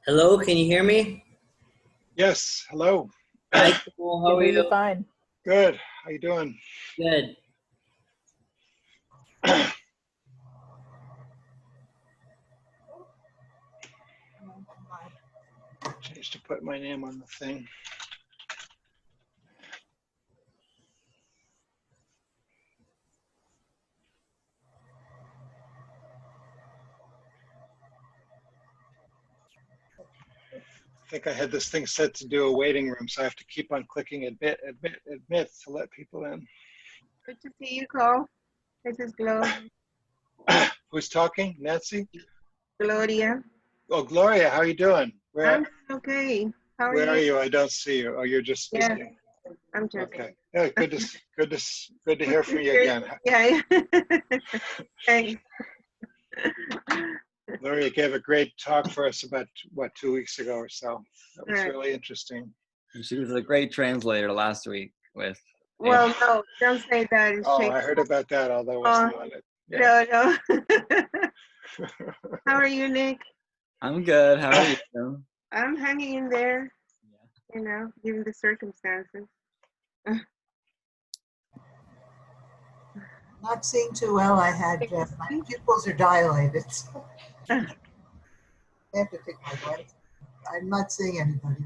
Hello, can you hear me? Yes, hello. Hi, Cole, how are you? Fine. Good. How you doing? Good. Change to put my name on the thing. I think I had this thing set to do a waiting room, so I have to keep on clicking admit to let people in. Good to see you, Cole. This is Gloria. Who's talking? Nancy? Gloria. Oh, Gloria, how are you doing? I'm okay. How are you? Where are you? I don't see you. Oh, you're just speaking. Yeah, I'm joking. Okay. Yeah, good to hear from you again. Yeah. Thanks. Gloria gave a great talk for us about, what, 2 weeks ago or so. That was Right. really interesting. She was a great translator last week with. Well, no, don't say that. It's Oh, shameful. I heard about that, although I wasn't on it. Yeah. No. How are you, Nick? I'm good. How are you? I'm hanging in there, Yeah. you know, given the circumstances. Not seeing too well, I had, my pupils are dilated, so I have to take my glasses. I'm not seeing anybody.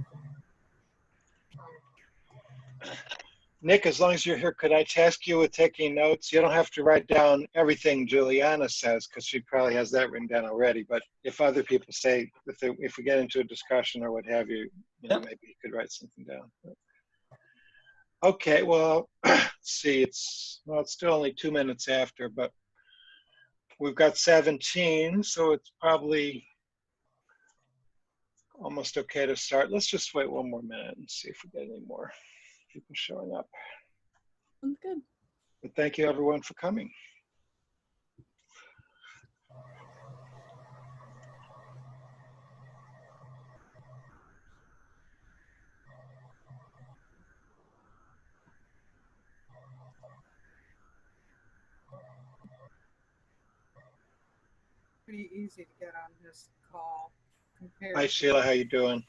Nick, as long as you're here, could I task you with taking notes? You don't have to write down everything Juliana says, because she probably has that written down already. But if other people say, if we get into a discussion or what have you, maybe you could write something down. Okay, well, let's see, it's still only 2 minutes after, but we've got 17, so it's probably almost okay to start. Let's just wait 1 more minute and see if we get any more people showing up. Sounds good. But thank you everyone for coming. Pretty easy to get on this call compared Hi Sheila, how you doing?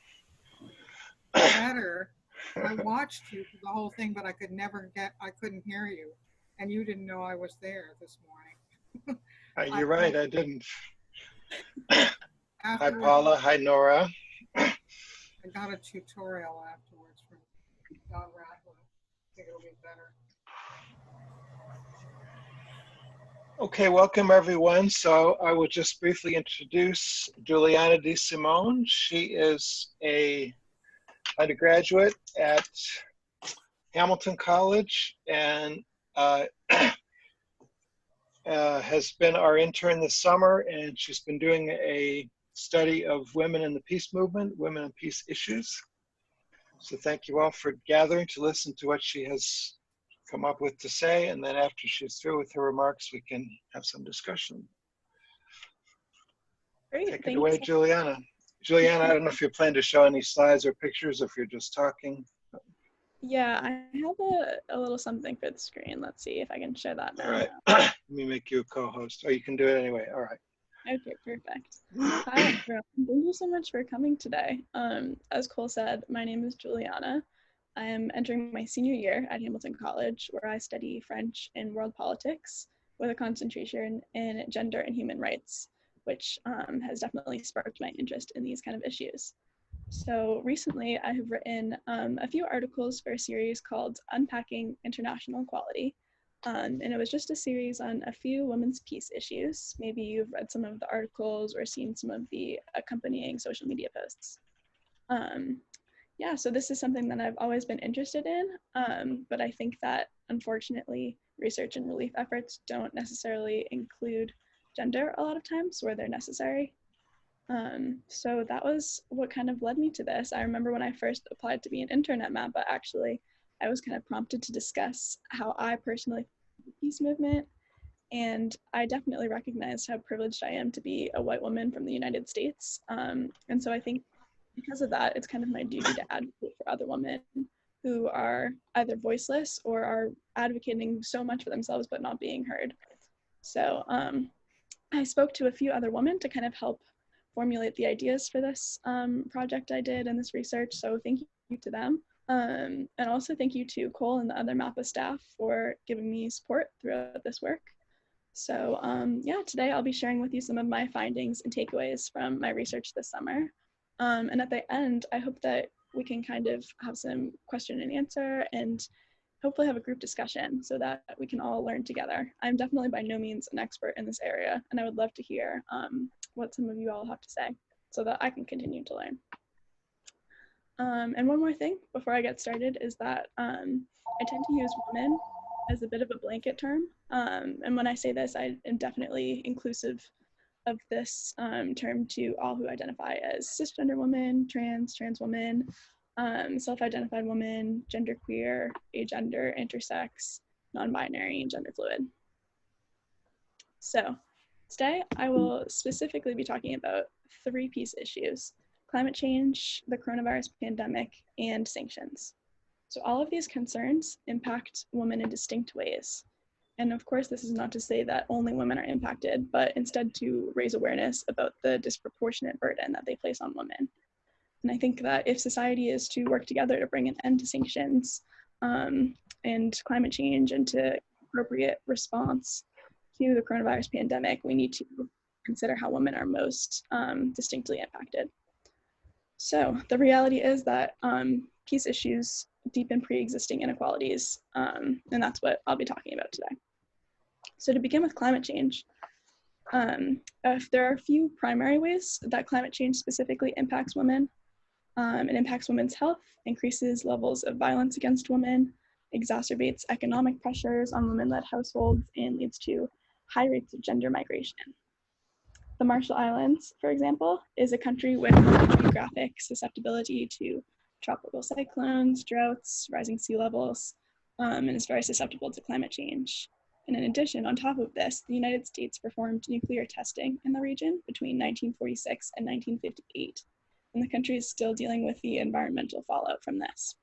better. I watched you for the whole thing, but I couldn't hear you. And you didn't know I was there this morning. You're right, I didn't. Hi Afterwards, Paula, hi Nora. I got a tutorial afterwards from Don Ratliff. I think it'll be better. Okay, welcome everyone. So I will just briefly introduce Juliana DeSimone. She is a undergraduate at Hamilton College and has been our intern this summer, and she's been doing a study of women in the peace movement, women and peace issues. So thank you all for gathering to listen to what she has come up with to say, and then after she's through with her remarks, we can have some discussion. Great. Take it away, Juliana. Juliana, I don't know if you plan to show any slides or pictures, if you're just talking. Yeah, I have a little something for the screen. Let's see if I can share that now. All right, let me make you a co-host. Oh, you can do it anyway, all right. Okay, perfect. Hi, everyone. Thank you so much for coming today. As Cole said, my name is Juliana. I am entering my senior year at Hamilton College, where I study French and world politics with a concentration in gender and human rights, which has definitely sparked my interest in these kind of issues. So recently, I have written a few articles for a series called Unpacking International Equality, and it was just a series on a few women's peace issues. Maybe you've read some of the articles or seen some of the accompanying social media posts. Yeah, so this is something that I've always been interested in, but I think that unfortunately research and relief efforts don't necessarily include gender a lot of times where they're necessary. So that was what kind of led me to this. I remember when I first applied to be an intern at MAPA, actually, I was kind of prompted to discuss how I personally the peace movement, and I definitely recognized how privileged I am to be a white woman from the United States. And so I think because of that, it's kind of my duty to advocate for other women who are either voiceless or are advocating so much for themselves but not being heard. So I spoke to a few other women to kind of help formulate the ideas for this project I did and this research. So thank you to them. And also thank you to Cole and the other MAPA staff for giving me support throughout this work. So yeah, today I'll be sharing with you some of my findings and takeaways from my research this summer. And at the end, I hope that we can kind of have some question and answer and hopefully have a group discussion so that we can all learn together. I'm definitely by no means an expert in this area, and I would love to hear what some of you all have to say so that I can continue to learn. And one more thing before I get started is that I tend to use women as a bit of a blanket term. And when I say this, I am definitely inclusive of this term to all who identify as cisgender women, trans women, self-identified women, genderqueer, agender, intersex, non-binary, and gender fluid. So today I will specifically be talking about 3 peace issues: climate change, the coronavirus pandemic, and sanctions. So all of these concerns impact women in distinct ways. And of course, this is not to say that only women are impacted, but instead to raise awareness about the disproportionate burden that they place on women. And I think that if society is to work together to bring an end to sanctions and climate change and to appropriate response to the coronavirus pandemic, we need to consider how women are most distinctly impacted. So the reality is that peace issues deepen pre-existing inequalities, and that's what I'll be talking about today. So to begin with climate change, there are a few primary ways that climate change specifically impacts women. It impacts women's health, increases levels of violence against women, exacerbates economic pressures on women-led households, and leads to high rates of gender migration. The Marshall Islands, for example, is a country with geographic susceptibility to tropical cyclones, droughts, rising sea levels, and is very susceptible to climate change. And in addition, on top of this, the United States performed nuclear testing in the region between 1946 and 1958, and the country is still dealing with the environmental fallout from this.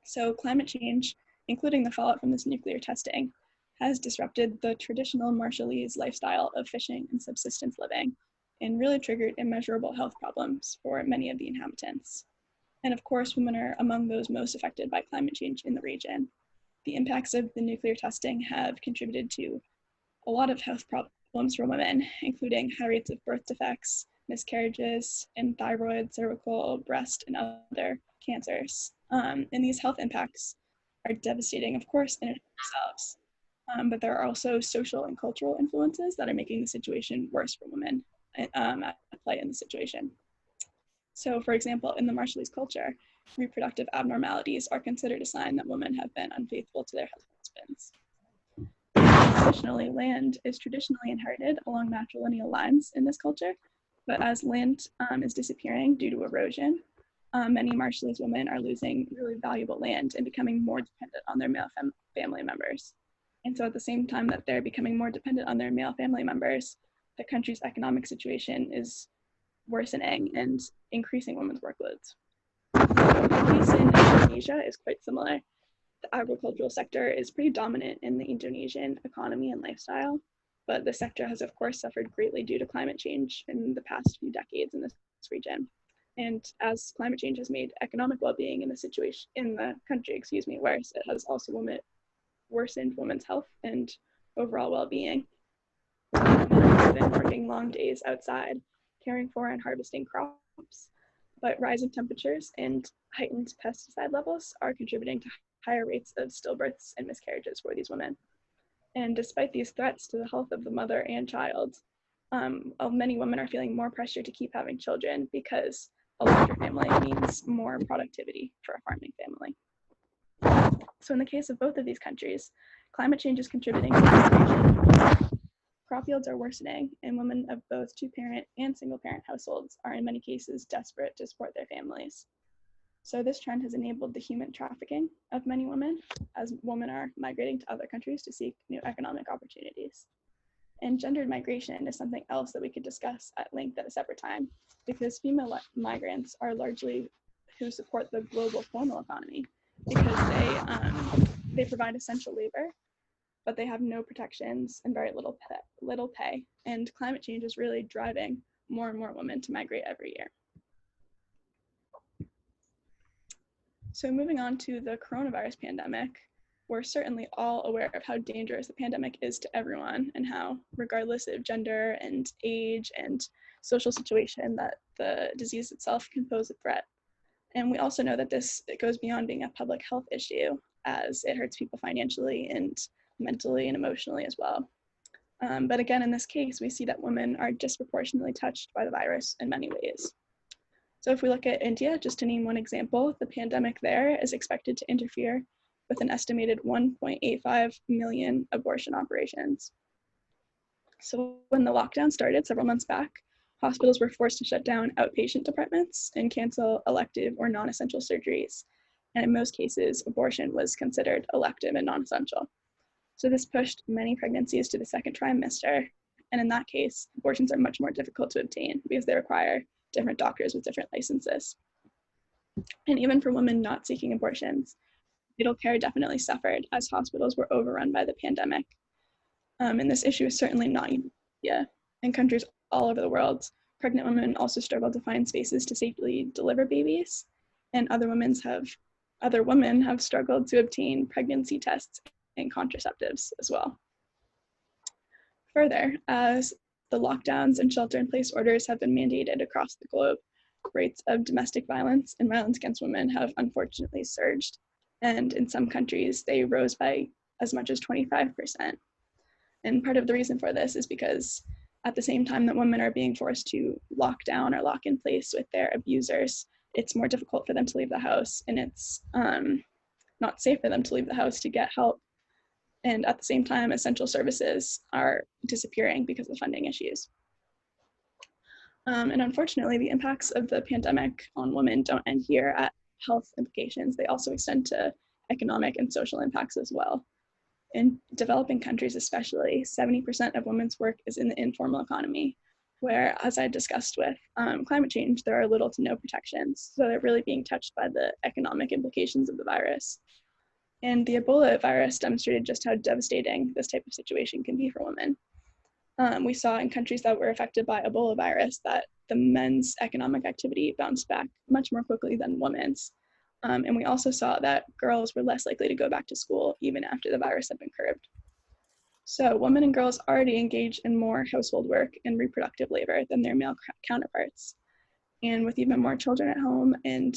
So climate change, including the fallout from this nuclear testing, has disrupted the traditional Marshallese lifestyle of fishing and subsistence living, and really triggered immeasurable health problems for many of the inhabitants. And of course, women are among those most affected by climate change in the region. The impacts of the nuclear testing have contributed to a lot of health problems for women, including high rates of birth defects, miscarriages, and thyroid, cervical, breast, and other cancers. And these health impacts are devastating, of course, in and of themselves. But there are also social and cultural influences that are making the situation worse for women at play in the situation. So, for example, in the Marshallese culture, reproductive abnormalities are considered a sign that women have been unfaithful to their husbands. Additionally, land is traditionally inherited along matrilineal lines in this culture, but as land is disappearing due to erosion, many Marshallese women are losing really valuable land and becoming more dependent on their male family members. And so at the same time that they're becoming more dependent on their male family members, the country's economic situation is worsening and increasing women's workloads. The case in Indonesia is quite similar. The agricultural sector is pretty dominant in the Indonesian economy and lifestyle, but the sector has of course suffered greatly due to climate change in the past few decades in this region. And as climate change has made economic well-being in the country worse, it has also worsened women's health and overall well-being. Women have been working long days outside, caring for and harvesting crops, but rising temperatures and heightened pesticide levels are contributing to higher rates of stillbirths and miscarriages for these women. And despite these threats to the health of the mother and child, many women are feeling more pressure to keep having children because a larger family means more productivity for a farming family. So in the case of both of these countries, climate change is contributing to migration. crop yields are worsening, and women of both two-parent and single-parent households are in many cases desperate to support their families. So this trend has enabled the human trafficking of many women, as women are migrating to other countries to seek new economic opportunities. And gendered migration is something else that we could discuss at length at a separate time, because female migrants are largely who support the global formal economy, because they provide essential labor, but they have no protections and very little pay. And climate change is really driving more and more women to migrate every year. So moving on to the coronavirus pandemic, we're certainly all aware of how dangerous the pandemic is to everyone, and how, regardless of gender and age and social situation, that the disease itself can pose a threat. And we also know that it goes beyond being a public health issue, as it hurts people financially and mentally and emotionally as well. But again, in this case, we see that women are disproportionately touched by the virus in many ways. So if we look at India, just to name one example, the pandemic there is expected to interfere with an estimated 1.85 million abortion operations. So when the lockdown started several months back, hospitals were forced to shut down outpatient departments and cancel elective or non-essential surgeries. And in most cases, abortion was considered elective and non-essential. So this pushed many pregnancies to the second trimester. And in that case, abortions are much more difficult to obtain because they require different doctors with different licenses. And even for women not seeking abortions, fetal care definitely suffered as hospitals were overrun by the pandemic. And this issue is certainly not unique. In countries all over the world, pregnant women also struggle to find spaces to safely deliver babies, and other women have struggled to obtain pregnancy tests and contraceptives as well. Further, as the lockdowns and shelter-in-place orders have been mandated across the globe, rates of domestic violence and violence against women have unfortunately surged, and in some countries they rose by as much as 25%. And part of the reason for this is because at the same time that women are being forced to lock down or lock in place with their abusers, it's more difficult for them to leave the house, and it's not safe for them to leave the house to get help. And at the same time, essential services are disappearing because of funding issues. And unfortunately, the impacts of the pandemic on women don't end here at health implications. They also extend to economic and social impacts as well. In developing countries especially, 70% of women's work is in the informal economy, where, as I discussed with climate change, there are little to no protections. So they're really being touched by the economic implications of the virus. And the Ebola virus demonstrated just how devastating this type of situation can be for women. We saw in countries that were affected by Ebola virus that the men's economic activity bounced back much more quickly than women's. And we also saw that girls were less likely to go back to school even after the virus had been curbed. So women and girls already engage in more household work and reproductive labor than their male counterparts. And with even more children at home and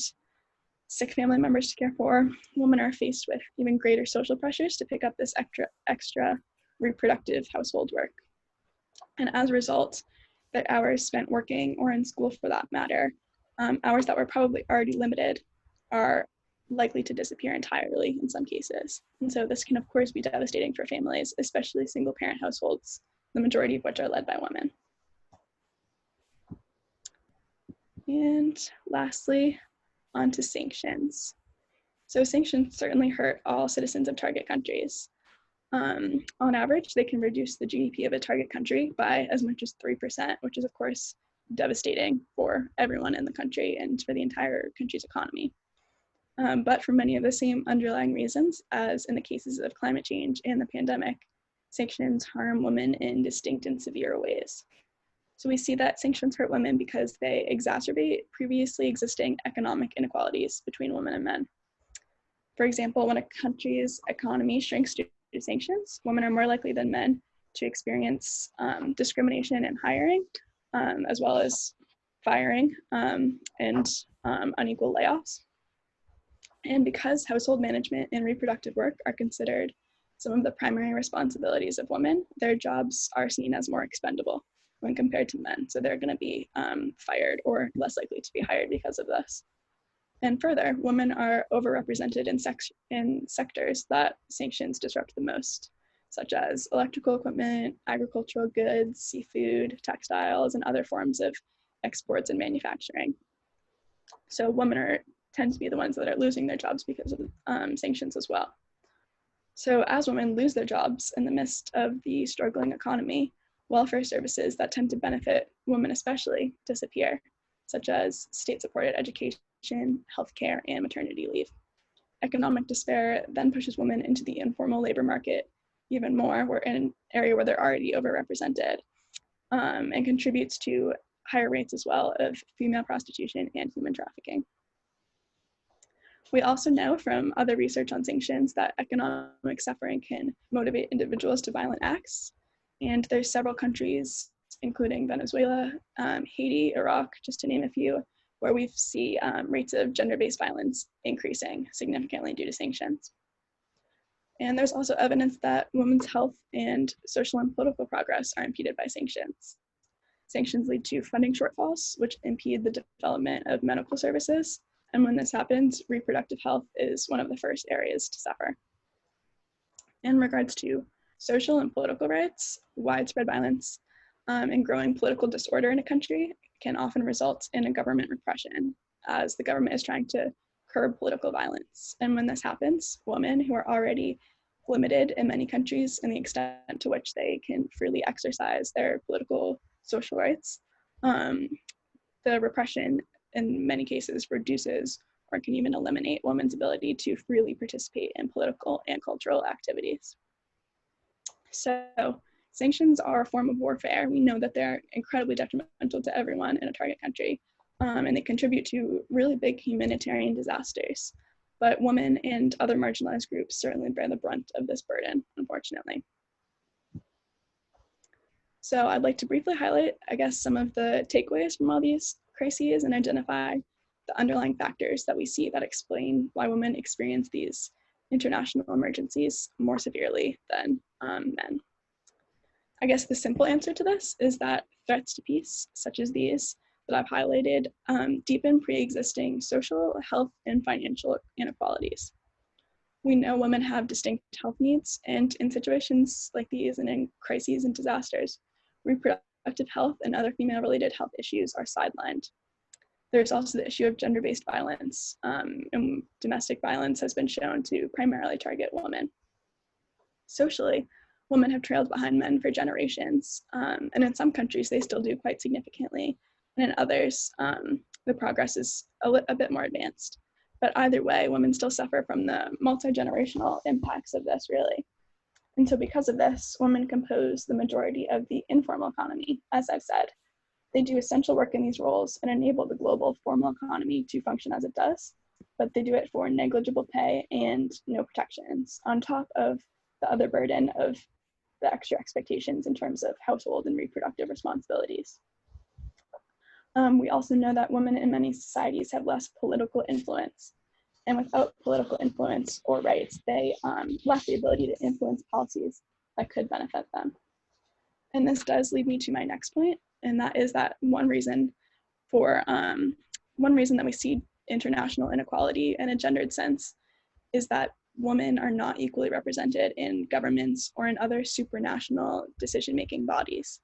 sick family members to care for, women are faced with even greater social pressures to pick up this extra reproductive household work. And as a result, their hours spent working, or in school for that matter, hours that were probably already limited, are likely to disappear entirely in some cases. And so this can of course be devastating for families, especially single parent households, the majority of which are led by women. And lastly, on to sanctions. So sanctions certainly hurt all citizens of target countries. On average, they can reduce the GDP of a target country by as much as 3%, which is of course devastating for everyone in the country and for the entire country's economy. But for many of the same underlying reasons as in the cases of climate change and the pandemic, sanctions harm women in distinct and severe ways. So we see that sanctions hurt women because they exacerbate previously existing economic inequalities between women and men. For example, when a country's economy shrinks due to sanctions, women are more likely than men to experience discrimination in hiring, as well as firing and unequal layoffs. And because household management and reproductive work are considered some of the primary responsibilities of women, their jobs are seen as more expendable when compared to men. So they're going to be fired or less likely to be hired because of this. And further, women are overrepresented in sectors that sanctions disrupt the most. such as electrical equipment, agricultural goods, seafood, textiles, and other forms of exports and manufacturing. So women tend to be the ones that are losing their jobs because of sanctions as well. So as women lose their jobs in the midst of the struggling economy, welfare services that tend to benefit women especially disappear, such as state-supported education, healthcare, and maternity leave. Economic despair then pushes women into the informal labor market even more. We're in an area where they're already overrepresented, and contributes to higher rates as well of female prostitution and human trafficking. We also know from other research on sanctions that economic suffering can motivate individuals to violent acts. And there's several countries, including Venezuela, Haiti, Iraq, just to name a few, where we see rates of gender-based violence increasing significantly due to sanctions. And there's also evidence that women's health and social and political progress are impeded by sanctions. Sanctions lead to funding shortfalls, which impede the development of medical services. And when this happens, reproductive health is one of the first areas to suffer. In regards to social and political rights, widespread violence and growing political disorder in a country can often result in a government repression, as the government is trying to curb political violence. And when this happens, women who are already limited in many countries in the extent to which they can freely exercise their political social rights, the repression in many cases reduces or can even eliminate women's ability to freely participate in political and cultural activities. So sanctions are a form of warfare. We know that they're incredibly detrimental to everyone in a target country, and they contribute to really big humanitarian disasters. But women and other marginalized groups certainly bear the brunt of this burden, unfortunately. So I'd like to briefly highlight, I guess, some of the takeaways from all these crises and identify the underlying factors that we see that explain why women experience these international emergencies more severely than men. I guess the simple answer to this is that threats to peace, such as these that I've highlighted, deepen pre-existing social, health, and financial inequalities. We know women have distinct health needs, and in situations like these and in crises and disasters, reproductive health and other female-related health issues are sidelined. There's also the issue of gender-based violence, and domestic violence has been shown to primarily target women. Socially, women have trailed behind men for generations, and in some countries they still do quite significantly, and in others the progress is a bit more advanced. But either way, women still suffer from the multi-generational impacts of this, really. And so because of this, women compose the majority of the informal economy, as I've said. They do essential work in these roles and enable the global formal economy to function as it does, but they do it for negligible pay and no protections, on top of the other burden of the extra expectations in terms of household and reproductive responsibilities. We also know that women in many societies have less political influence, and without political influence or rights, they lack the ability to influence policies that could benefit them. And this does lead me to my next point, and that is that one reason that we see international inequality in a gendered sense is that women are not equally represented in governments or in other supranational decision-making bodies.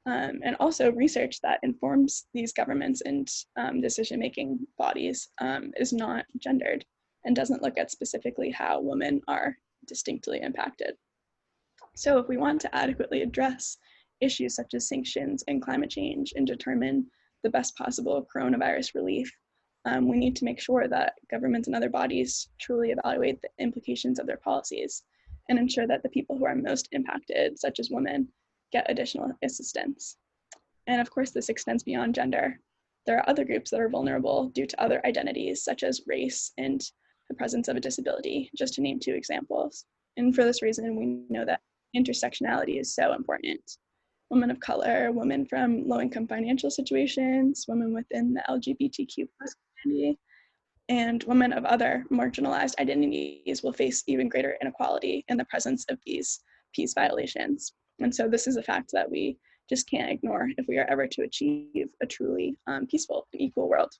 And also research that informs these governments and decision-making bodies is not gendered and doesn't look at specifically how women are distinctly impacted. So if we want to adequately address issues such as sanctions and climate change and determine the best possible coronavirus relief, we need to make sure that governments and other bodies truly evaluate the implications of their policies and ensure that the people who are most impacted, such as women, get additional assistance. And of course, this extends beyond gender. There are other groups that are vulnerable due to other identities, such as race and the presence of a disability, just to name two examples. And for this reason, we know that intersectionality is so important. Women of color, women from low-income financial situations, women within the LGBTQ+ community, and women of other marginalized identities will face even greater inequality in the presence of these peace violations. And so this is a fact that we just can't ignore if we are ever to achieve a truly peaceful and equal world.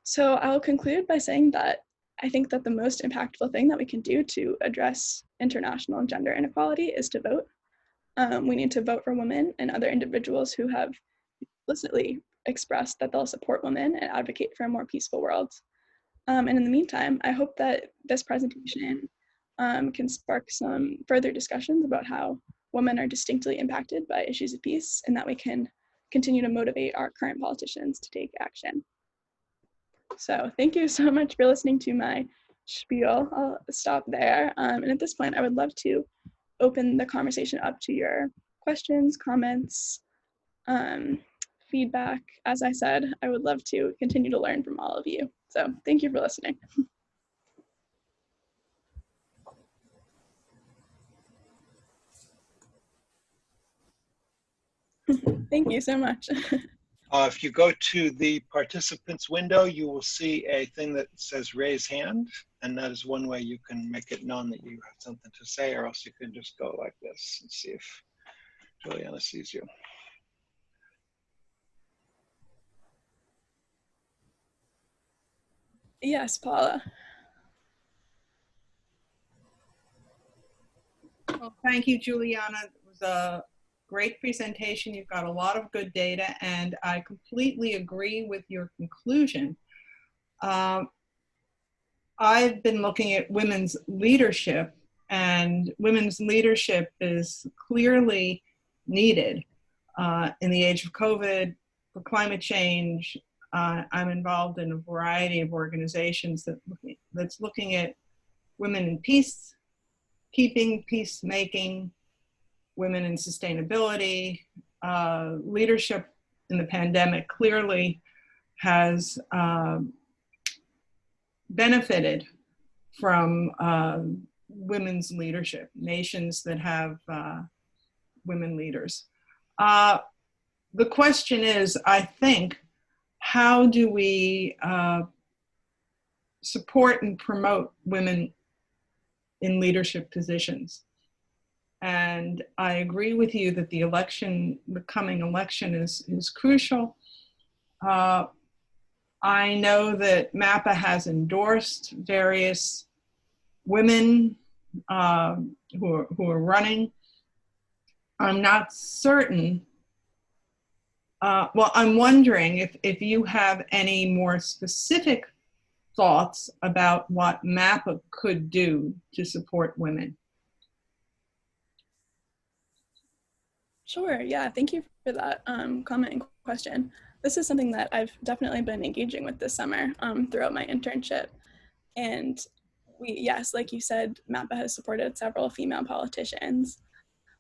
So I'll conclude by saying that I think that the most impactful thing that we can do to address international gender inequality is to vote. We need to vote for women and other individuals who have explicitly expressed that they'll support women and advocate for a more peaceful world. And in the meantime, I hope that this presentation can spark some further discussions about how women are distinctly impacted by issues of peace, and that we can continue to motivate our current politicians to take action. So thank you so much for listening to my spiel. I'll stop there. And at this point, I would love to open the conversation up to your questions, comments, feedback. As I said, I would love to continue to learn from all of you. So thank you for listening. Thank you so much. If you go to the participants window, you will see a thing that says raise hand, and that is one way you can make it known that you have something to say, or else you can just go like this and see if Juliana sees you. Yes, Paula. Well, thank you, Juliana. It was a great presentation. You've got a lot of good data, and I completely agree with your conclusion. I've been looking at women's leadership, and women's leadership is clearly needed in the age of COVID, for climate change. I'm involved in a variety of organizations that's looking at women in peacekeeping, peacemaking, women in sustainability. Leadership in the pandemic clearly has benefited from women's leadership, nations that have women leaders. The question is, I think, how do we support and promote women in leadership positions? And I agree with you that the coming election is crucial. I know that MAPA has endorsed various women who are running. I'm not certain. Well, I'm wondering if you have any more specific thoughts about what MAPA could do to support women. Sure, yeah, thank you for that comment and question. This is something that I've definitely been engaging with this summer throughout my internship. And yes, like you said, MAPA has supported several female politicians.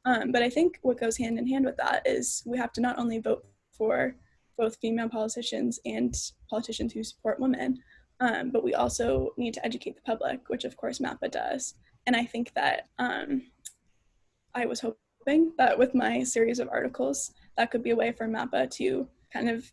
But I think what goes hand in hand with that is we have to not only vote for both female politicians and politicians who support women, but we also need to educate the public, which of course MAPA does. And I think that I was hoping that with my series of articles, that could be a way for MAPA to kind of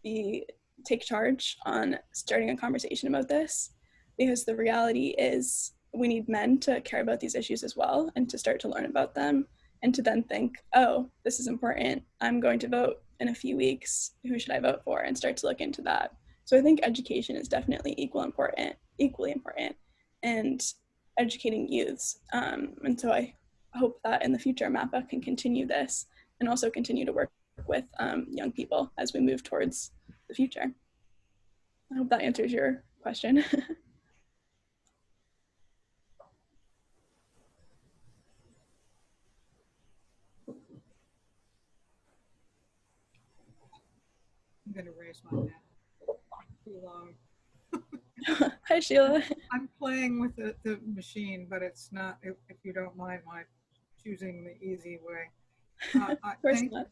take charge on starting a conversation about this, because the reality is we need men to care about these issues as well and to start to learn about them and to then think, oh, this is important. I'm going to vote in a few weeks. Who should I vote for? And start to look into that. So I think education is definitely equally important, and educating youths. And so I hope that in the future MAPA can continue this and also continue to work with young people as we move towards the future. I hope that answers your question. I'm going to raise my hand. Too long. Hi, Sheila. I'm playing with the machine, but it's not, if you don't mind my choosing the easy way. Of course not.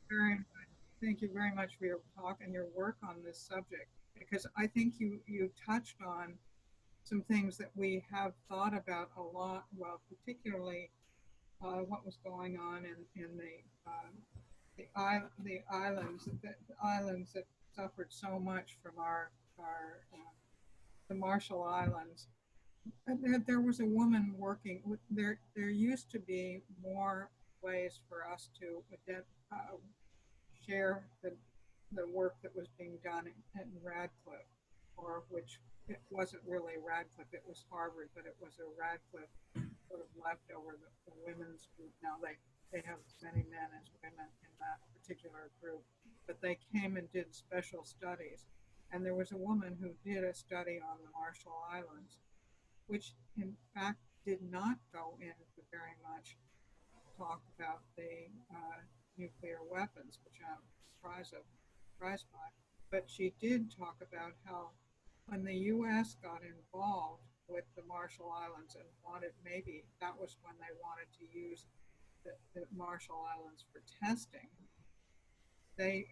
Thank you very much for your talk and your work on this subject, because I think you touched on some things that we have thought about a lot, well, particularly what was going on in the islands that suffered so much from the Marshall Islands. There was a woman working with, there used to be more ways for us to share the work that was being done in Radcliffe, or which it wasn't really Radcliffe, it was Harvard, but it was a Radcliffe sort of leftover, the women's group. Now they have as many men as women in that particular group, but they came and did special studies. And there was a woman who did a study on the Marshall Islands, which in fact did not go into very much talk about the nuclear weapons, which I'm surprised by. But she did talk about how when the U.S. got involved with the Marshall Islands and maybe that was when they wanted to use the Marshall Islands for testing, they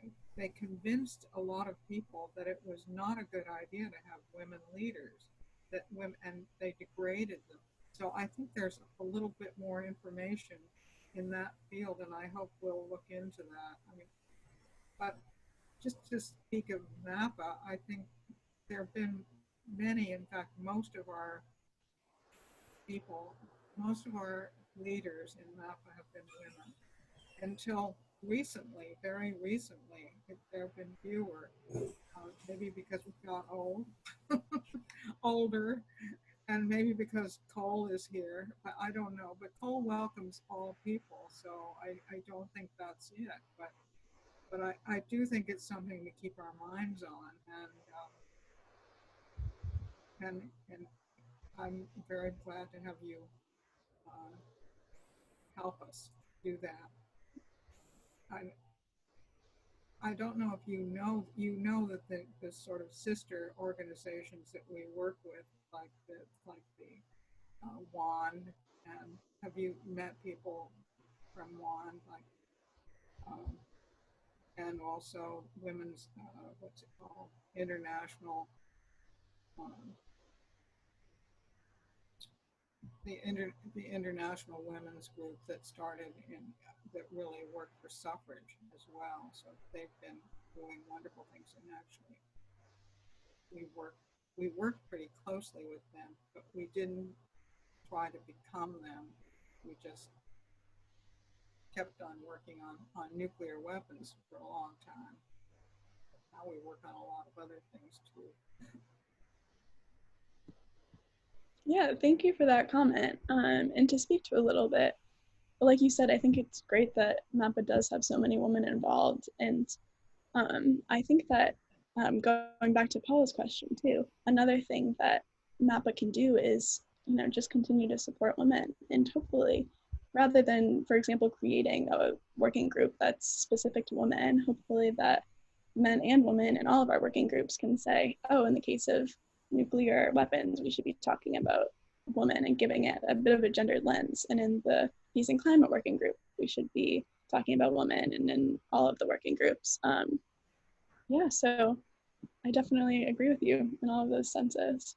convinced a lot of people that it was not a good idea to have women leaders, and they degraded them. So I think there's a little bit more information in that field, and I hope we'll look into that. I mean, but just to speak of MAPA, I think there have been many, in fact, most of our leaders in MAPA have been women. Until recently, very recently, there have been fewer, maybe because we got older, and maybe because Cole is here, I don't know, but Cole welcomes all people, so I don't think that's it, but I do think it's something to keep our minds on, and I'm very glad to have you help us do that. I don't know if you know that the sort of sister organizations that we work with, like the WAND, and have you met people from WAND, like, and also women's, what's it called, international, the international women's group that started that really worked for suffrage as well. So they've been doing wonderful things, and actually we worked pretty closely with them, but we didn't try to become them. We just kept on working on nuclear weapons for a long time. Now we work on a lot of other things too. Yeah, thank you for that comment. And to speak to a little bit, like you said, I think it's great that MAPA does have so many women involved. And I think that going back to Paula's question too, another thing that MAPA can do is, just continue to support women, and hopefully, rather than, for example, creating a working group that's specific to women, hopefully that men and women in all of our working groups can say, oh, in the case of nuclear weapons, we should be talking about women and giving it a bit of a gendered lens. And in the peace and climate working group, we should be talking about women, and in all of the working groups. Yeah, so I definitely agree with you in all of those senses.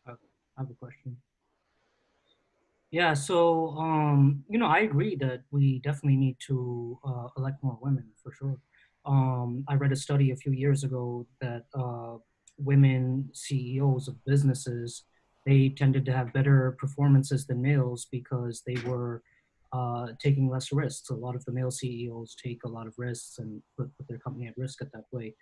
I have a question. Yeah, so I agree that we definitely need to elect more women for sure. I read a study a few years ago that women CEOs of businesses, they tended to have better performances than males because they were taking less risks. A lot of the male CEOs take a lot of risks and put their company at risk at that way.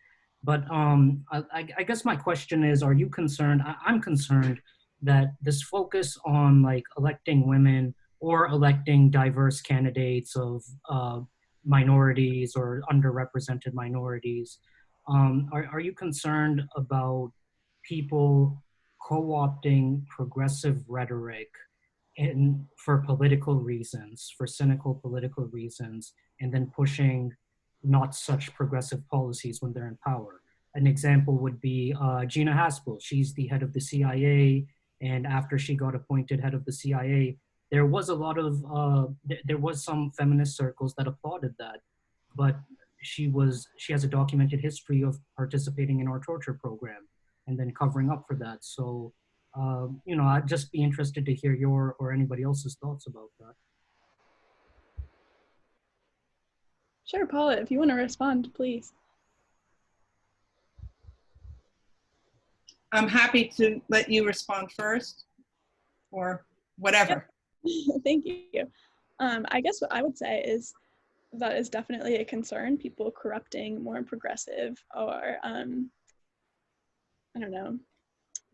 But I guess my question is, are you concerned? I'm concerned that this focus on like electing women or electing diverse candidates of minorities or underrepresented minorities, are you concerned about people co-opting progressive rhetoric for political reasons, for cynical political reasons, and then pushing not such progressive policies when they're in power? An example would be Gina Haspel. She's the head of the CIA, and after she got appointed head of the CIA, there was a lot of, there was some feminist circles that applauded that, but she has a documented history of participating in our torture program and then covering up for that. So, I'd just be interested to hear your or anybody else's thoughts about that. Sure, Paula, if you want to respond, please. I'm happy to let you respond first, or whatever. Yep. Thank you. I guess what I would say is that is definitely a concern, people corrupting more progressive or I don't know,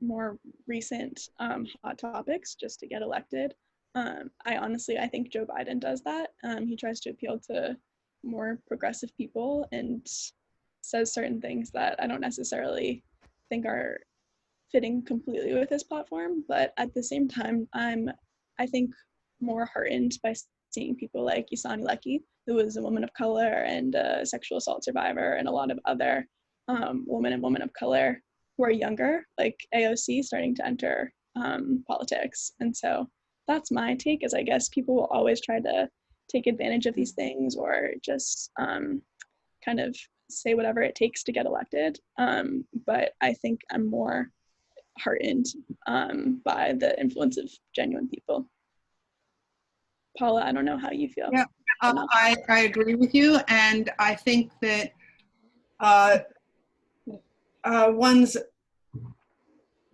more recent hot topics just to get elected. I think Joe Biden does that. He tries to appeal to more progressive people and says certain things that I don't necessarily think are fitting completely with his platform. But at the same time, I think, more heartened by seeing people like Yasani Lecky, who was a woman of color and a sexual assault survivor, and a lot of other women of color who are younger, like AOC, starting to enter politics. And so that's my take, is I guess people will always try to take advantage of these things, or just kind of say whatever it takes to get elected. But I think I'm more heartened by the influence of genuine people. Paula, I don't know how you feel. Yeah, I agree with you, and I think that one's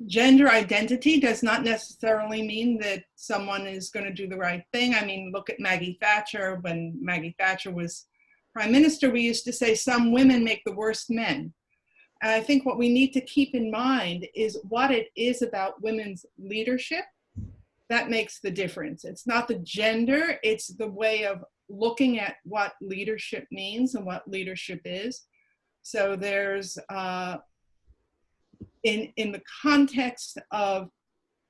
gender identity does not necessarily mean that someone is going to do the right thing. I mean, look at Maggie Thatcher. When Maggie Thatcher was prime minister, we used to say some women make the worst men. And I think what we need to keep in mind is what it is about women's leadership that makes the difference. It's not the gender, it's the way of looking at what leadership means and what leadership is. So there's, in the context of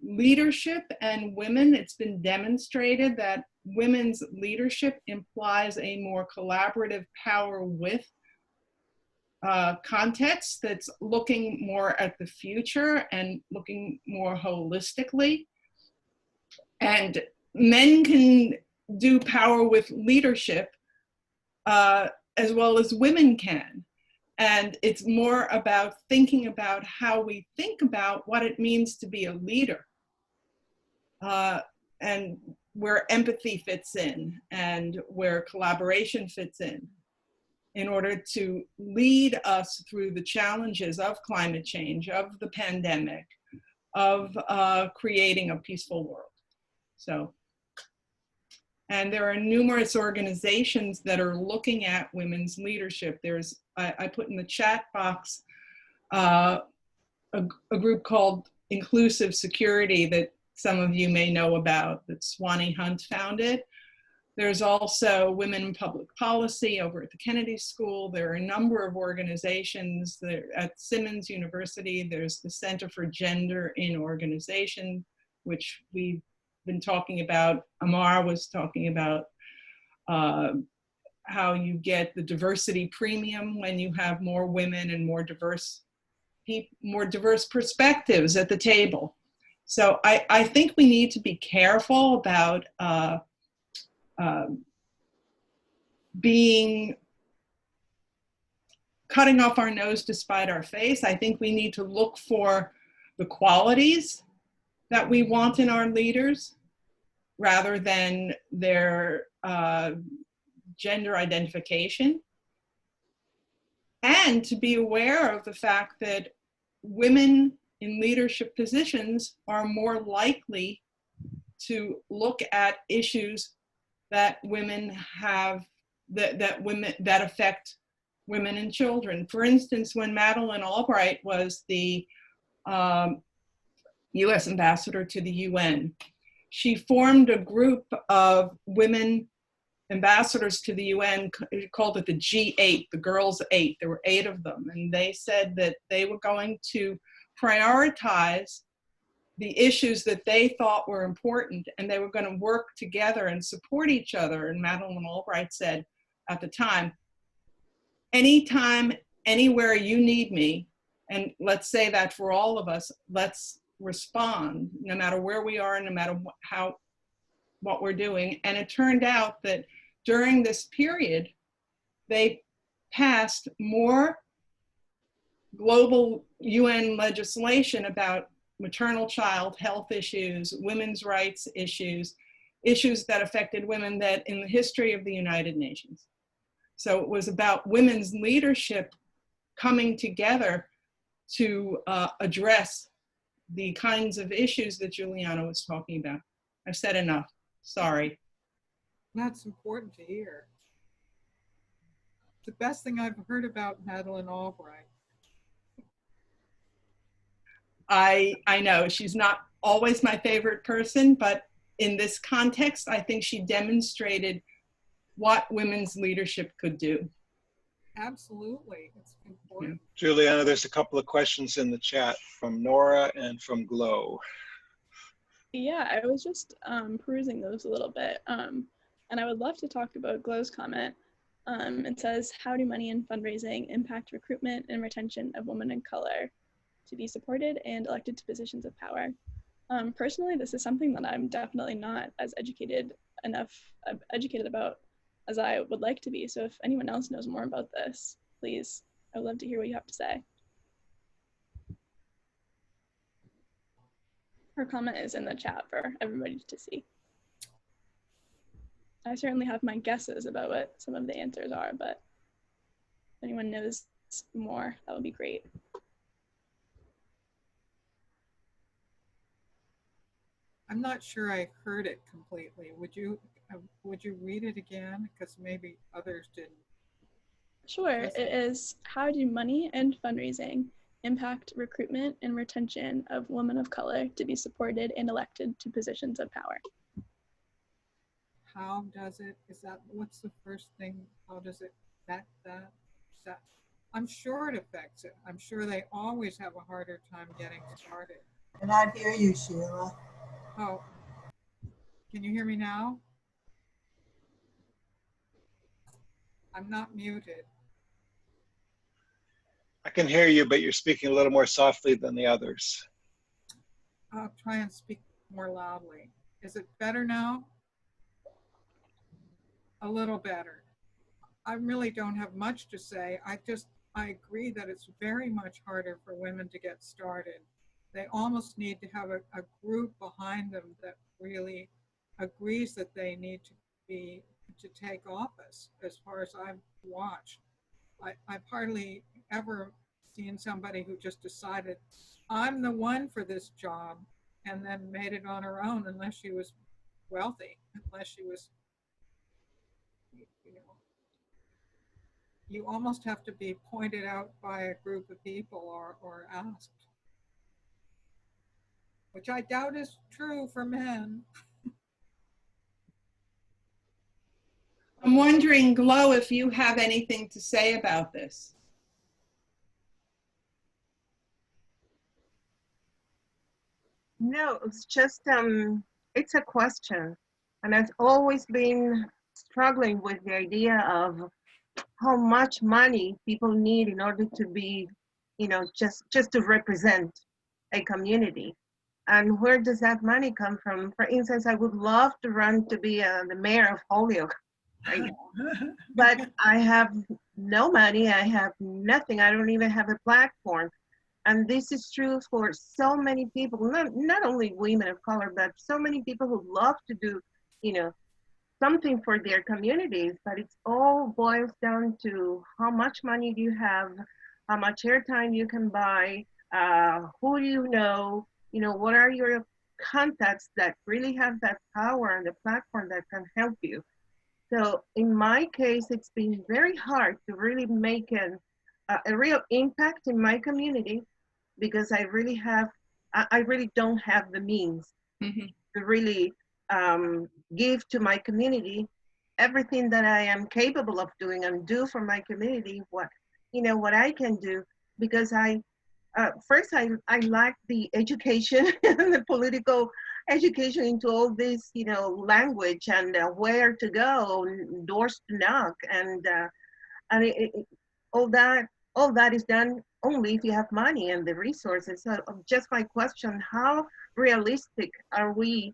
leadership and women, it's been demonstrated that women's leadership implies a more collaborative power with context that's looking more at the future and looking more holistically. And men can do power with leadership as well as women can. And it's more about thinking about how we think about what it means to be a leader, and where empathy fits in and where collaboration fits in order to lead us through the challenges of climate change, of the pandemic, of creating a peaceful world. So, and there are numerous organizations that are looking at women's leadership. There's, I put in the chat box a group called Inclusive Security that some of you may know about, that Swanee Hunt founded. There's also Women in Public Policy over at the Kennedy School. There are a number of organizations that at Simmons University. There's the Center for Gender in Organization, which we've been talking about. Amar was talking about how you get the diversity premium when you have more women and more diverse perspectives at the table. So I think we need to be careful about cutting off our nose to spite our face. I think we need to look for the qualities that we want in our leaders rather than their gender identification. And to be aware of the fact that women in leadership positions are more likely to look at issues that women have, that affect women and children. For instance, when Madeleine Albright was the US ambassador to the UN, she formed a group of women ambassadors to the UN, called it the G8, the Girls 8. There were 8 of them, and they said that they were going to prioritize the issues that they thought were important, and they were going to work together and support each other. And Madeleine Albright said at the time, anytime, anywhere you need me, and let's say that for all of us, let's respond, no matter where we are, no matter what we're doing. And it turned out that during this period, they passed more global UN legislation about maternal child health issues, women's rights issues, issues that affected women, that in the history of the United Nations. So it was about women's leadership coming together to address the kinds of issues that Juliana was talking about. I've said enough, sorry. That's important to hear. The best thing I've heard about Madeleine Albright. I know she's not always my favorite person, but in this context, I think she demonstrated what women's leadership could do. Absolutely, it's important. Juliana, there's a couple of questions in the chat from Nora and from Glow. Yeah, I was just perusing those a little bit, and I would love to talk about Glow's comment. It says, how do money and fundraising impact recruitment and retention of women of color to be supported and elected to positions of power? Personally, this is something that I'm definitely not as educated about as I would like to be. So if anyone else knows more about this, please, I would love to hear what you have to say. Her comment is in the chat for everybody to see. I certainly have my guesses about what some of the answers are, but if anyone knows more, that would be great. I'm not sure I heard it completely. Would you read it again? Because maybe others didn't. Sure, it is, how do money and fundraising impact recruitment and retention of women of color to be supported and elected to positions of power? How does it, what's the first thing? How does it affect that? I'm sure it affects it. I'm sure they always have a harder time getting started. I cannot hear you, Sheila. Oh, can you hear me now? I'm not muted. I can hear you, but you're speaking a little more softly than the others. I'll try and speak more loudly. Is it better now? A little better. I really don't have much to say. I agree that it's very much harder for women to get started. They almost need to have a group behind them that really agrees that they need to take office, as far as I've watched. I've hardly ever seen somebody who just decided, I'm the one for this job, and then made it on her own, unless she was wealthy, unless she was, you almost have to be pointed out by a group of people or asked, which I doubt is true for men. I'm wondering, Glow, if you have anything to say about this. No, it's just, it's a question. And I've always been struggling with the idea of how much money people need in order to be, just to represent a community. And where does that money come from? For instance, I would love to run to be the mayor of Holyoke, right? But I have no money, I have nothing, I don't even have a platform. And this is true for so many people, not only women of color, but so many people who love to do, something for their communities, but it all boils down to how much money do you have, how much airtime you can buy, who do you know, what are your contacts that really have that power and the platform that can help you. So in my case, it's been very hard to really make a real impact in my community, because I really don't have the means to really give to my community everything that I am capable of doing and do for my community what I can do, because first I lack the education and the political education into all this language and where to go, doors to knock, and all that is done only if you have money and the resources. So just my question, how realistic are we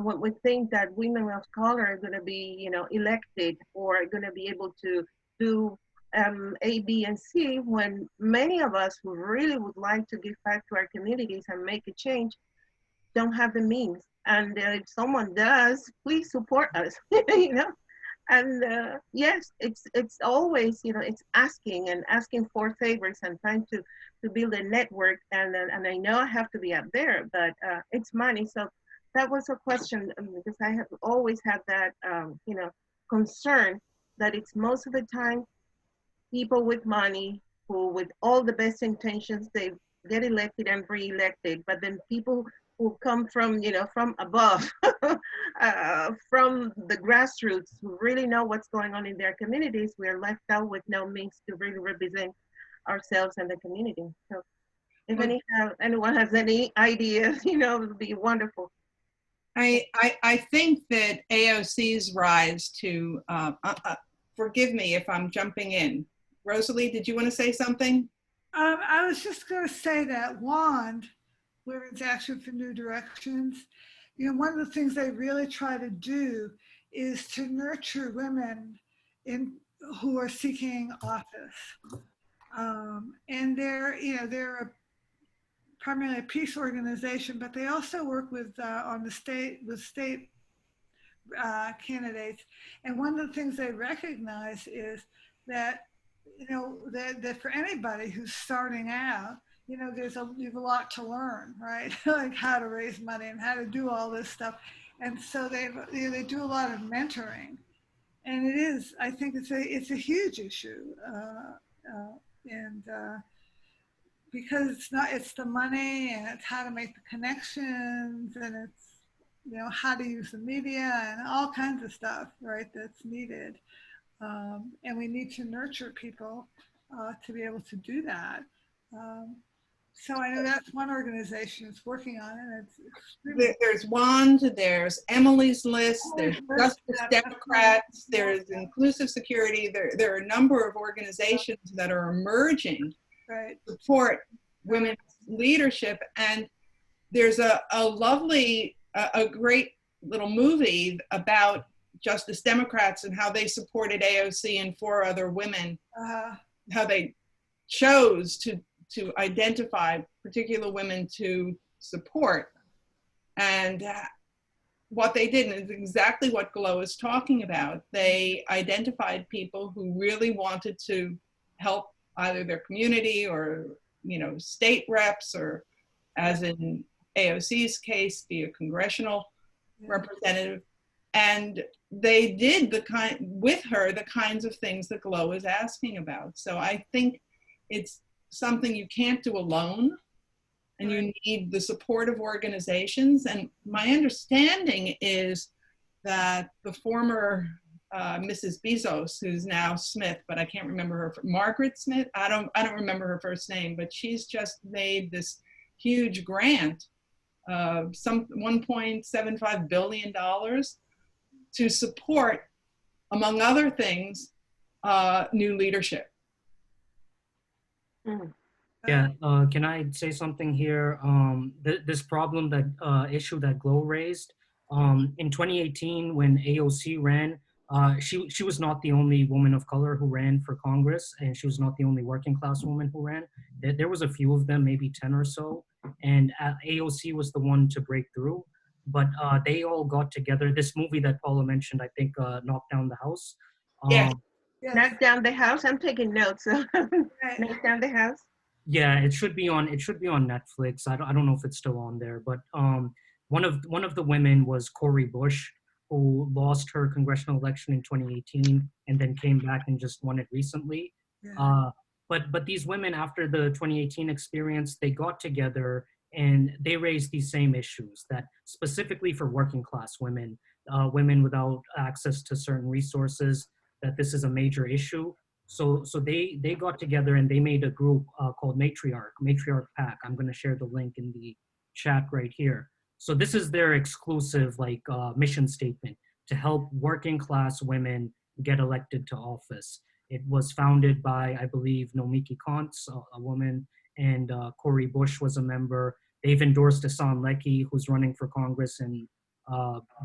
when we think that women of color are going to be, elected or are going to be able to do A, B, and C, when many of us who really would like to give back to our communities and make a change don't have the means? And if someone does, please support us, And yes, it's always, it's asking for favors and trying to build a network. And I know I have to be out there, but it's money. So that was a question, because I have always had that, concern that it's most of the time people with money who, with all the best intentions, they get elected and re-elected, but then people who come from, from above, from the grassroots, who really know what's going on in their communities, we're left out with no means to really represent ourselves and the community. So if anyone has any ideas, it would be wonderful. I think that AOC's rise to, forgive me if I'm jumping in. Rosalie, did you want to say something? I was just going to say that WAND, Women's Action for New Directions, one of the things they really try to do is to nurture women who are seeking office. And they're primarily a peace organization, but they also work with state candidates. And one of the things they recognize is that that for anybody who's starting out, you have a lot to learn, right? Like how to raise money and how to do all this stuff. And so they do a lot of mentoring, and I think it's a huge issue, because it's the money, and it's how to make the connections, and it's how to use the media and all kinds of stuff, right? That's needed. And we need to nurture people to be able to do that. So I know that's one organization that's working on it. There's WAND, there's Emily's List, there's Justice Democrats, there's Inclusive Security. There are a number of organizations that are emerging to support women's leadership. And there's a lovely, a great little movie about Justice Democrats and how they supported AOC and 4 other women, how they chose to identify particular women to support. And what they did is exactly what Glo is talking about. They identified people who really wanted to help either their community or, state reps, or as in AOC's case, be a congressional representative. And they did with her the kinds of things that Glo is asking about. So I think it's something you can't do alone, and you need the support of organizations. And my understanding is that the former Mrs. Bezos, who's now Smith, but I can't remember her, Margaret Smith, I don't remember her first name, but she's just made this huge grant of some $1.75 billion to support, among other things, new leadership. Yeah, can I say something here? This problem, that issue that Glo raised, in 2018 when AOC ran, she was not the only woman of color who ran for Congress, and she was not the only working class woman who ran. There was a few of them, maybe 10 or so, and AOC was the one to break through. But they all got together. This movie that Paula mentioned, I think, Knock Down the House. Yes. Knock Down the House. I'm taking notes. Knock Down the House. Yeah, it should be on Netflix. I don't know if it's still on there, but one of the women was Cori Bush, who lost her congressional election in 2018 and then came back and just won it recently. Yeah. But these women, after the 2018 experience, they got together and they raised these same issues, that specifically for working class women, women without access to certain resources, that this is a major issue. So they got together and they made a group called Matriarch PAC. I'm going to share the link in the chat right here. So this is their exclusive mission statement to help working class women get elected to office. It was founded by, I believe, Nomiki Kontz, a woman, and Cori Bush was a member. They've endorsed Hassan Leckie, who's running for Congress in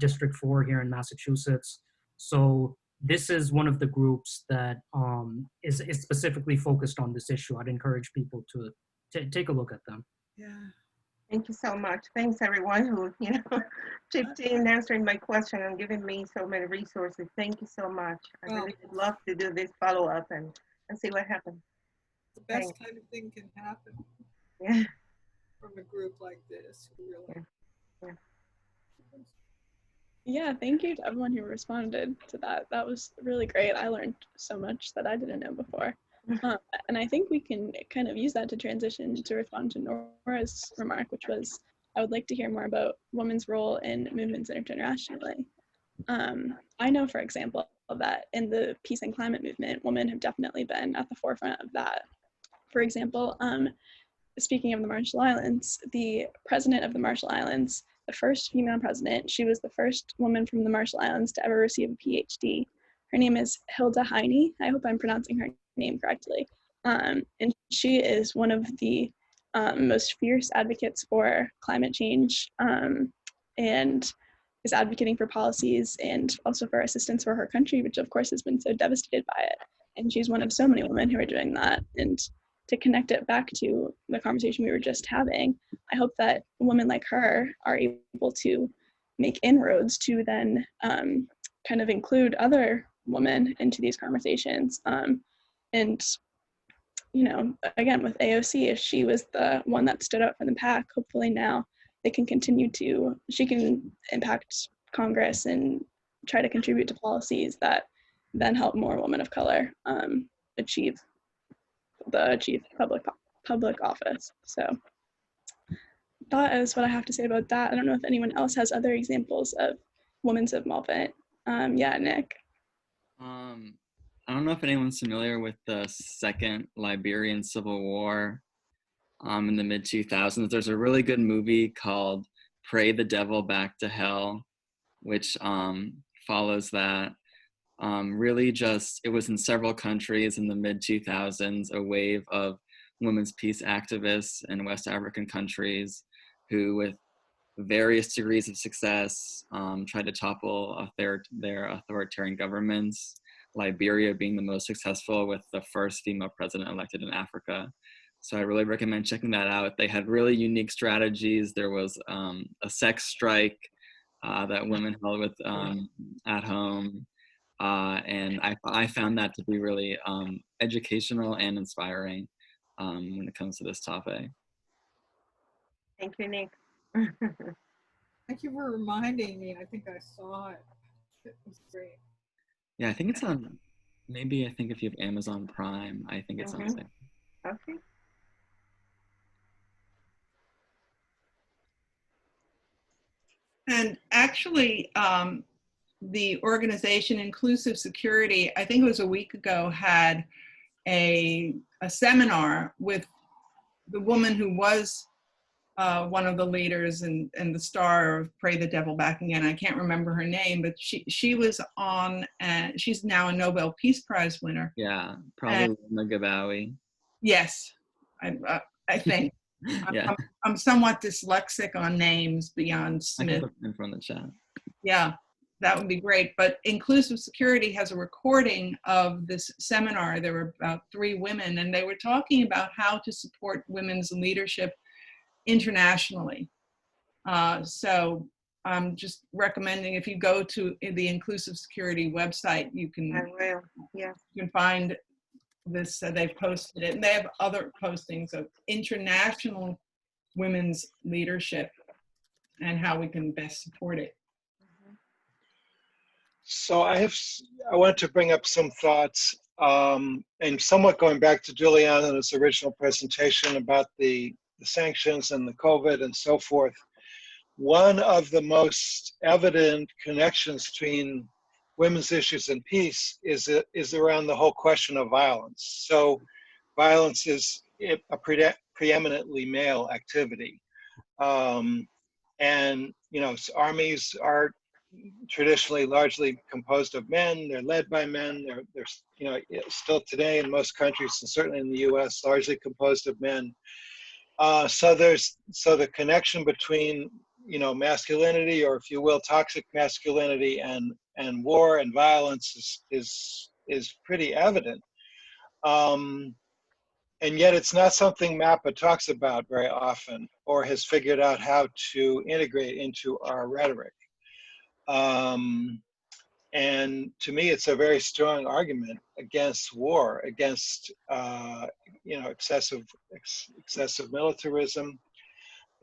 District 4 here in Massachusetts. So this is one of the groups that is specifically focused on this issue. I'd encourage people to take a look at them. Yeah. Thank you so much. Thanks everyone who chipped in answering my question and giving me so many resources. Thank you so much. I really would love to do this follow-up and see what happens. The best kind of thing can happen. Yeah. From a group like this. Really. Yeah. Yeah, thank you to everyone who responded to that. That was really great. I learned so much that I didn't know before. And I think we can kind of use that to transition to respond to Nora's remark, which was, I would like to hear more about women's role in movements internationally. I know, for example, that in the peace and climate movement, women have definitely been at the forefront of that. For example, speaking of the Marshall Islands, the president of the Marshall Islands, the first female president, she was the first woman from the Marshall Islands to ever receive a PhD. Her name is Hilda Heine. I hope I'm pronouncing her name correctly. And she is one of the most fierce advocates for climate change, and is advocating for policies and also for assistance for her country, which of course has been so devastated by it. And she's one of so many women who are doing that. And to connect it back to the conversation we were just having, I hope that women like her are able to make inroads to then kind of include other women into these conversations. And, you know, again, with AOC, if she was the one that stood up for the pack, hopefully now they can continue to, she can impact Congress and try to contribute to policies that then help more women of color achieve public office. So that is what I have to say about that. I don't know if anyone else has other examples of women's involvement. Yeah, Nick. I don't know if anyone's familiar with the Second Liberian Civil War in the mid-2000s. There's a really good movie called Pray the Devil Back to Hell, which follows that. Really just, it was in several countries in the mid-2000s, a wave of women's peace activists in West African countries who, with various degrees of success, tried to topple their authoritarian governments, Liberia being the most successful with the first female president elected in Africa. So I really recommend checking that out. They had really unique strategies. There was a sex strike that women held with at home. And I found that to be really educational and inspiring when it comes to this topic. Thank you, Nick. Thank you for reminding me. I think I saw it. It was great. Yeah, I think it's on, maybe I think if you have Amazon Prime, I think it's on there. Okay. And actually, the organization Inclusive Security, I think it was a week ago, had a seminar with the woman who was one of the leaders and the star of Pray the Devil Back Again. I can't remember her name, but she was on, and she's now a Nobel Peace Prize winner. Yeah, probably Lina Gabawi. Yes, I think. Yeah. I'm somewhat dyslexic on names beyond I can Smith. put info in the chat. Yeah, that would be great. But Inclusive Security has a recording of this seminar. There were about 3 women, and they were talking about how to support women's leadership internationally. So I'm just recommending, if you go to the Inclusive Security website, you can, I will. Yeah. you can find this. They've posted it, and they have other postings of international women's leadership and how we can best support it. So I wanted to bring up some thoughts, and somewhat going back to Juliana's original presentation about the sanctions and the COVID and so forth. One of the most evident connections between women's issues and peace is around the whole question of violence. So violence is a preeminently male activity. And, you know, armies are traditionally largely composed of men. They're led by men. They're you know, still today in most countries, and certainly in the US, largely composed of men. So the connection between, you know, masculinity, or if you will, toxic masculinity, and war and violence is pretty evident. And yet it's not something MAPA talks about very often, or has figured out how to integrate into our rhetoric. And to me, it's a very strong argument against war, against you know, excessive militarism,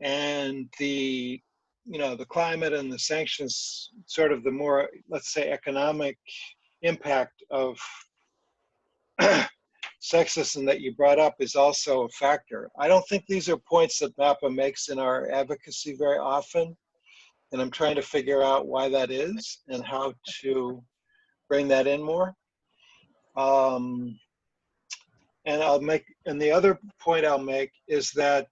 and the, you know, the climate and the sanctions, sort of the more, let's say, economic impact of sexism that you brought up is also a factor. I don't think these are points that MAPA makes in our advocacy very often, and I'm trying to figure out why that is and how to bring that in more. And the other point I'll make is that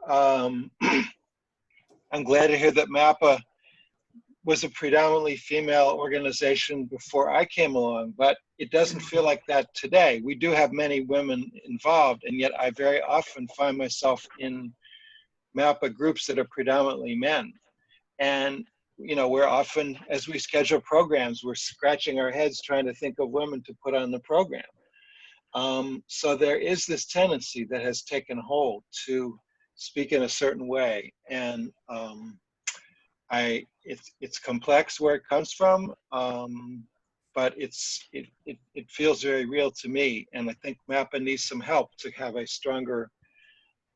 I'm glad to hear that MAPA was a predominantly female organization before I came along, but it doesn't feel like that today. We do have many women involved, and yet I very often find myself in MAPA groups that are predominantly men. And you know, we're often, as we schedule programs, we're scratching our heads trying to think of women to put on the program. So there is this tendency that has taken hold to speak in a certain way, and it's complex where it comes from, but it feels very real to me, and I think MAPA needs some help to have a stronger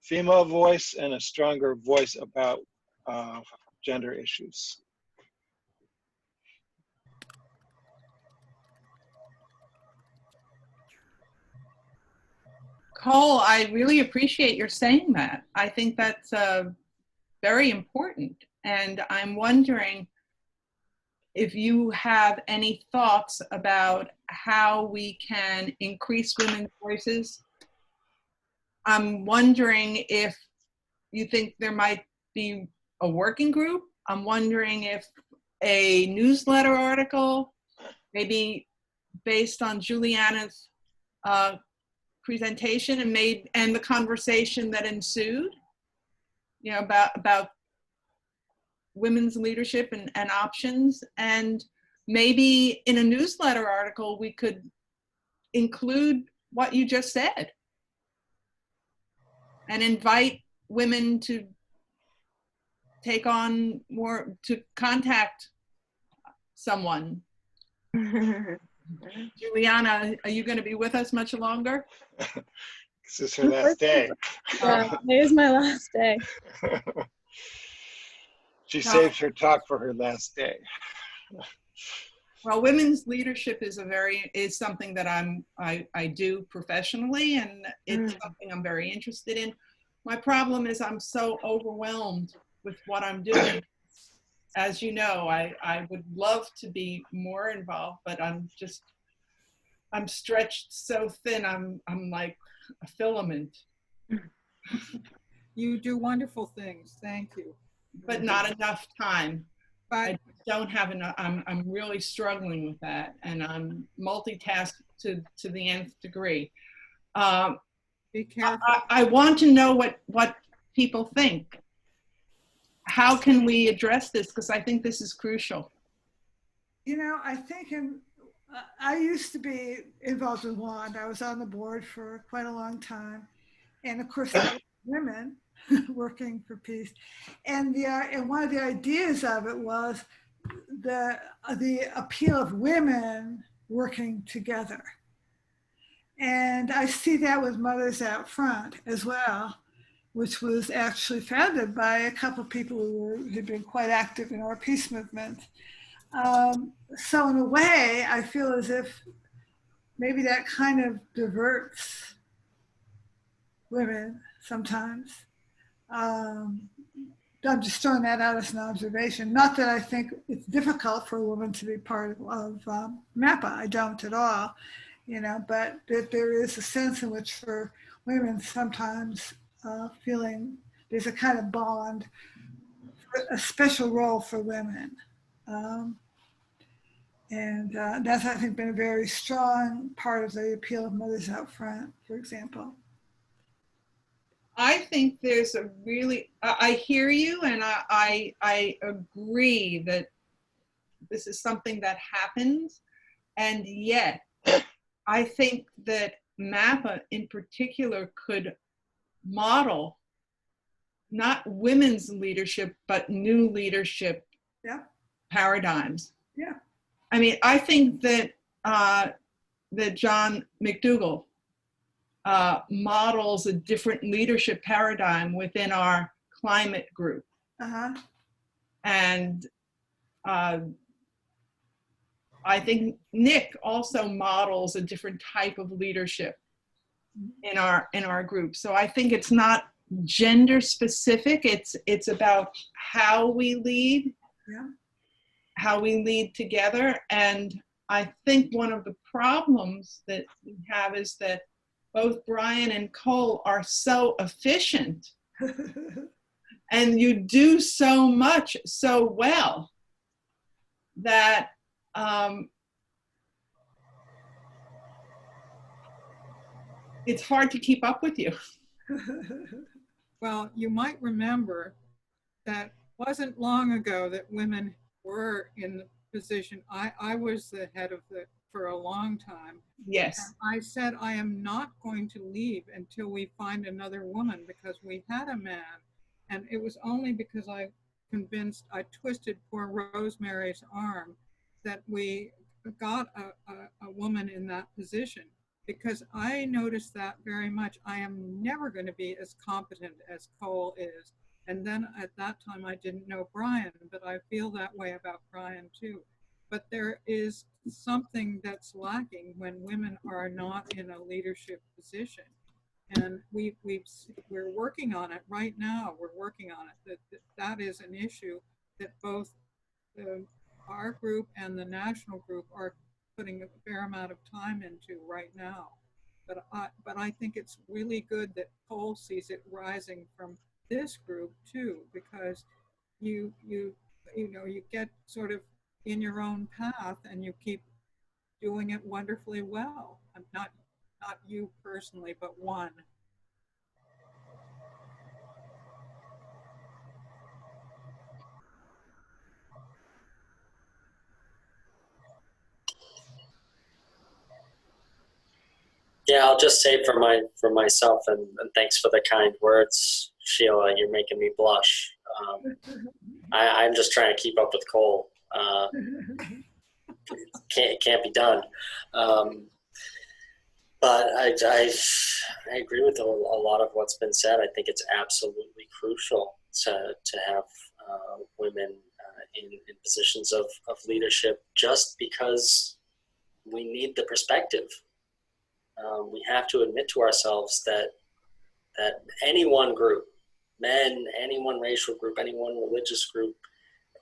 female voice and a stronger voice about gender issues. Cole, I really appreciate your saying that. I think that's very important. And I'm wondering if you have any thoughts about how we can increase women's voices. I'm wondering if you think there might be a working group. I'm wondering if a newsletter article, maybe based on Juliana's presentation and the conversation that ensued, you know, about women's leadership and options. And maybe in a newsletter article, we could include what you just said and invite women to take on more, to contact someone. Juliana, are you going to be with us much longer? This is her last day. Yeah, today is my last day. She saved her talk for her last day. Well, women's leadership is something that I do professionally, and it's something I'm very interested in. My problem is I'm so overwhelmed with what I'm doing. As you know, I would love to be more involved, but I'm stretched so thin. I'm like a filament. You do wonderful things. Thank you. But not enough time. But I don't have enough. I'm really struggling with that, and I'm multitasked to the nth degree. be careful. I want to know what people think. How can we address this? Because I think this is crucial. You know, I think I used to be involved with WAND. I was on the board for quite a long time. And of course, there were women working for peace. And one of the ideas of it was the appeal of women working together. And I see that with Mothers Out Front as well, which was actually founded by a couple of people who had been quite active in our peace movement. So in a way, I feel as if maybe that kind of diverts women sometimes. I'm just throwing that out as an observation. Not that I think it's difficult for a woman to be part of MAPA. I don't at all, you know, but that there is a sense in which for women sometimes feeling there's a kind of bond, a special role for women. And that's, I think, been a very strong part of the appeal of Mothers Out Front, for example. I think there's I hear you, and I agree that this is something that happens, and yet I think that MAPA in particular could model not women's leadership, but new leadership paradigms. Yeah. I mean, I think that that John McDougall models a different leadership paradigm within our climate group. And I think Nick also models a different type of leadership in our group. So I think it's not gender specific. It's about how we lead, how we lead together. And I think one of the problems that we have is that both Brian and Cole are so efficient and you do so much so well that it's hard to keep up with you. Well, you might remember that wasn't long ago that women were in the position. I was the head of for a long time. Yes. And I said, I am not going to leave until we find another woman, because we had a man. And it was only because I twisted poor Rosemary's arm that we got a woman in that position. Because I noticed that very much. I am never going to be as competent as Cole is. And then at that time, I didn't know Brian, but I feel that way about Brian too. But there is something that's lacking when women are not in a leadership position. And we're working on it right now. We're working on it. That is an issue that both our group and the national group are putting a fair amount of time into right now. But I think it's really good that Cole sees it rising from this group too, because you get sort of in your own path and you keep doing it wonderfully well. Not you personally, but one. Yeah, I'll just say for myself, and thanks for the kind words, Sheila. You're making me blush. I'm just trying to keep up with Cole. Can't be done. But I agree with a lot of what's been said. I think it's absolutely crucial to have women in positions of leadership, just because we need the perspective. We have to admit to ourselves that any one group, men, any one racial group, any one religious group,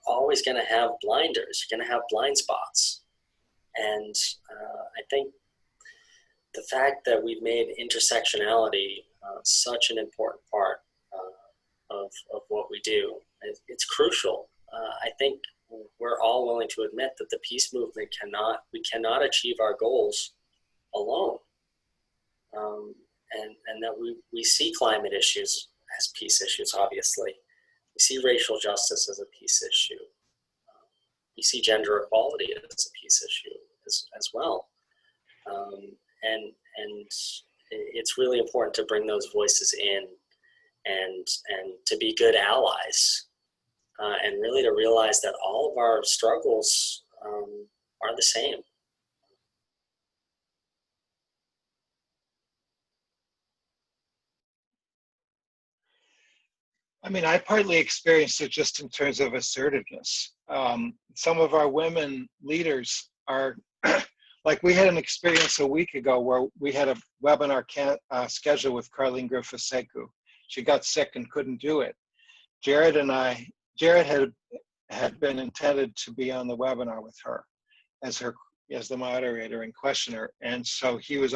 always going to have blinders. You're going to have blind spots. And I think the fact that we've made intersectionality such an important part of what we do, it's crucial. I think we're all willing to admit that the peace movement we cannot achieve our goals alone. And that we see climate issues as peace issues, obviously. We see racial justice as a peace issue. We see gender equality as a peace issue as well. And it's really important to bring those voices in and to be good allies, and really to realize that all of our struggles are the same. I mean, I partly experienced it just in terms of assertiveness. Some of our women leaders are, like we had an experience a week ago where we had a webinar scheduled with Carlene Griffith-Seku. She got sick and couldn't do it. Jared had been intended to be on the webinar with her as the moderator and questioner. And so he was